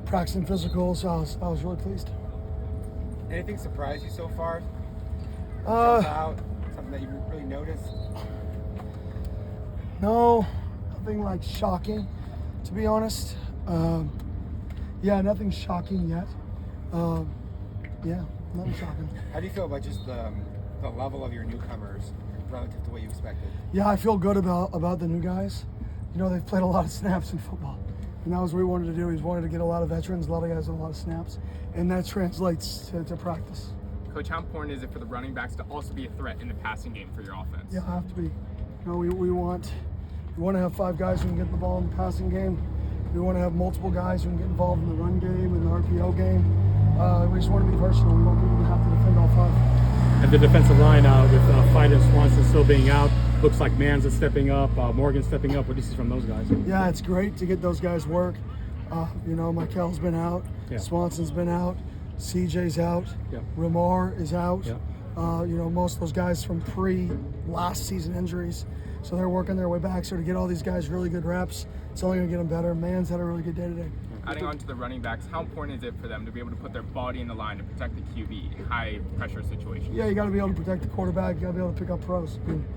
practicing physical, so I was really pleased. Anything surprised you so far? Jump out, something that you really noticed? No, nothing like shocking, to be honest. Yeah, nothing shocking yet. Yeah, nothing shocking. How do you feel about just the level of your newcomers relative to what you expected? Yeah, I feel good about the new guys. You know, they've played a lot of snaps in football. And that was what we wanted to do. We wanted to get a lot of veterans, a lot of guys with a lot of snaps. And that translates to practice. Coach, how important is it for the running backs to also be a threat in the passing game for your offense? Yeah, have to be. You know, we want to have 5 guys who can get the ball in the passing game. We want to have multiple guys who can get involved in the run game and the RPO game. We just want to be versatile. We want people to have to defend all 5. And the defensive line with Fight and Swanson still being out, looks like Mans is stepping up, Morgan stepping up. What do you see from those guys? Yeah, it's great to get those guys work. You know, Michael's been out, Swanson's been out, CJ's out, Ramar is out. You know, most of those guys from last season injuries. So they're working their way back. So to get all these guys really good reps, it's only going to get them better. Mans had a really good day today. Adding on to the running backs, how important is it for them to be able to put their body in the line to protect the QB in high pressure situations? Yeah, you got to be able to protect the quarterback. You got to be able to pick up pros. I mean,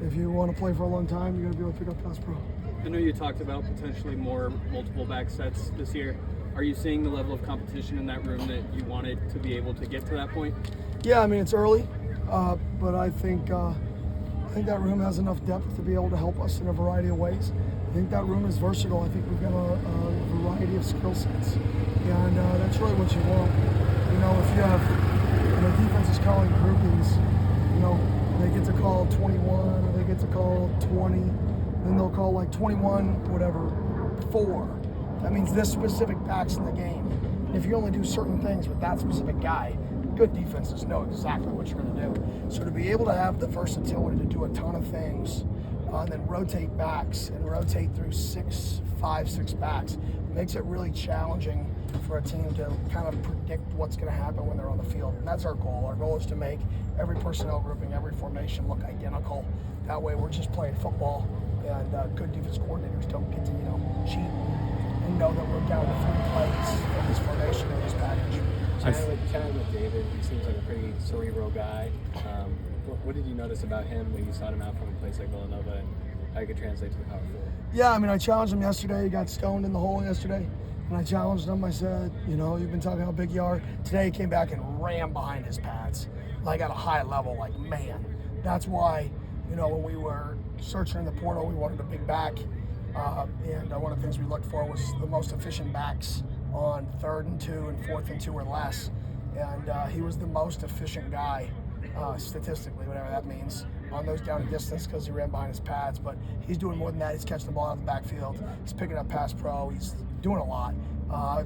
if you want to play for a long time, you got to be able to pick up pass pro. I know you talked about potentially more multiple back sets this year. Are you seeing the level of competition in that room that you wanted to be able to get to that point? Yeah, I mean, it's early, but I think that room has enough depth to be able to help us in a variety of ways. I think that room is versatile. I think we've got a variety of skill sets, and that's really what you want. You know, if you have defense is calling groupings, you know, they get to call 21 or they get to call 20, then they'll call like 21, whatever, 4. That means this specific back's in the game. And if you only do certain things with that specific guy, good defenses know exactly what you're going to do. So to be able to have the versatility to do a ton of things, and then rotate backs and rotate through 5, 6 backs, makes it really challenging for a team to kind of predict what's going to happen when they're on the field. And that's our goal. Our goal is to make every personnel grouping, every formation look identical. That way we're just playing football, and good defense coordinators don't get to, you know, cheat and know that we're down to 3 plays from this formation or this package. Chatting with David, he seems like a pretty cerebral guy. What did you notice about him when you sought him out from a place like Villanova, and how you could translate to the Power 4? Yeah, I mean, I challenged him yesterday. He got stoned in the hole yesterday. And I challenged him. I said, you know, you've been talking how big you are. Today he came back and ran behind his pads, like at a high level, like, man. That's why, you know, when we were searching in the portal, we wanted a big back. And one of the things we looked for was the most efficient backs on 3rd and 2 and 4th and 2 or less. And he was the most efficient guy, statistically, whatever that means, on those down and distance because he ran behind his pads. But he's doing more than that. He's catching the ball out of the backfield. He's picking up pass pro. He's doing a lot.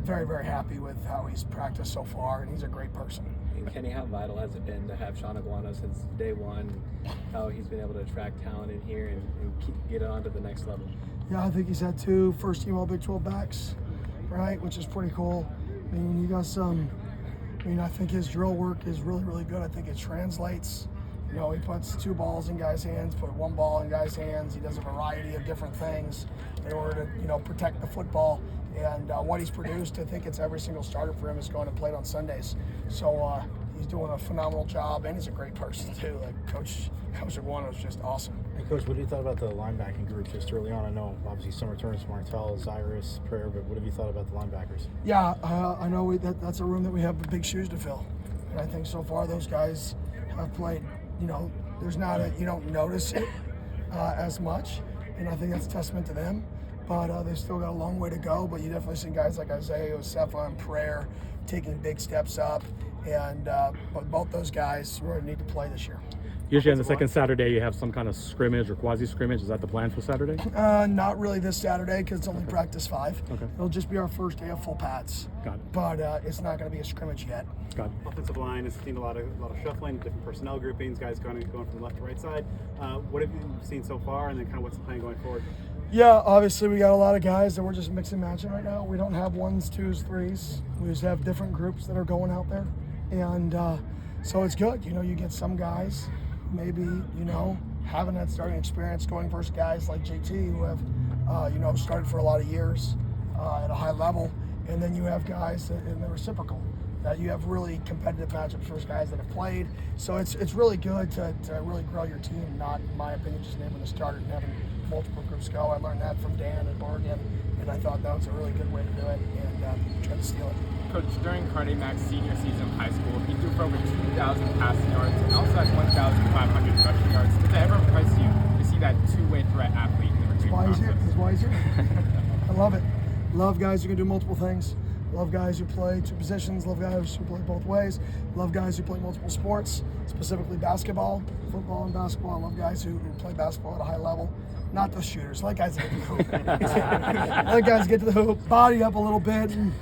Very, very happy with how he's practiced so far, and he's a great person. And Kenny, how vital has it been to have Sean Aguano since day one, how he's been able to attract talent in here and get it on to the next level? Yeah, I think he's had 2 first-team All-Big 12 backs, right, which is pretty cool. I mean, you got some. I mean, I think his drill work is really, really good. I think it translates. You know, he puts 2 balls in guys' hands, put 1 ball in guys' hands. He does a variety of different things in order to, you know, protect the football. And what he's produced, I think it's every single starter for him is going to play on Sundays. So he's doing a phenomenal job, and he's a great person too. Like Coach Aguano is just awesome. Hey, Coach, what do you thought about the linebacking group just early on? I know obviously some returns, Martell, Zyrus, Prayer, but what have you thought about the linebackers? Yeah, I know that's a room that we have big shoes to fill. And I think so far those guys have played, you know, you don't notice it as much. And I think that's a testament to them. But they've still got a long way to go. But you definitely see guys like Isaiah, Osefa, and Prayer taking big steps up. And but both those guys really need to play this year. Usually on the second Saturday, you have some kind of scrimmage or quasi-scrimmage. Is that the plan for Saturday? Not really this Saturday because it's only practice 5. Okay. It'll just be our first day of full pads. Got it. But it's not going to be a scrimmage yet. Got it. Offensive line has seen a lot of shuffling, different personnel groupings, guys going from left to right side. What have you seen so far, and then kind of what's the plan going forward? Yeah, obviously we got a lot of guys that we're just mixing and matching right now. We don't have 1s, 2s, 3s. We just have different groups that are going out there. And so it's good. You know, you get some guys maybe, you know, having that starting experience going versus guys like JT who have, you know, started for a lot of years at a high level. and then you have guys in the reciprocal. That you have really competitive matchups versus guys that have played. So it's really good to really grow your team, not, in my opinion, just naming a starter and having multiple groups go. I learned that from Dan at Oregon, and I thought that was a really good way to do it, and tried to steal it. Coach, during Cardi Mac's senior season of high school, he threw for over 2,000 passing yards and also had 1,500 rushing yards. Did that ever impress you to see that two-way threat athlete in the recruiting process? That's why he's here. I love it. Love guys who can do multiple things. Love guys who play two positions. Love guys who play both ways. Love guys who play multiple sports, specifically basketball, football, and basketball. I love guys who play basketball at a high level. Not the shooters. I like guys that get to the hoop. I like guys get to the hoop, body up a little bit, and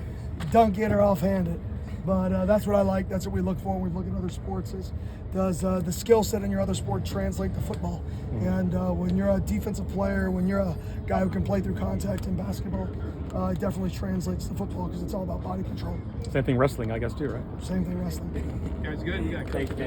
dunk it or offhand it. But that's what I like. That's what we look for when we look at other sports. Is does the skill set in your other sport translate to football? And when you're a defensive player, when you're a guy who can play through contact in basketball, it definitely translates to football because it's all about body control. Same thing wrestling, I guess, too, right? Same thing wrestling. Guys, good. You got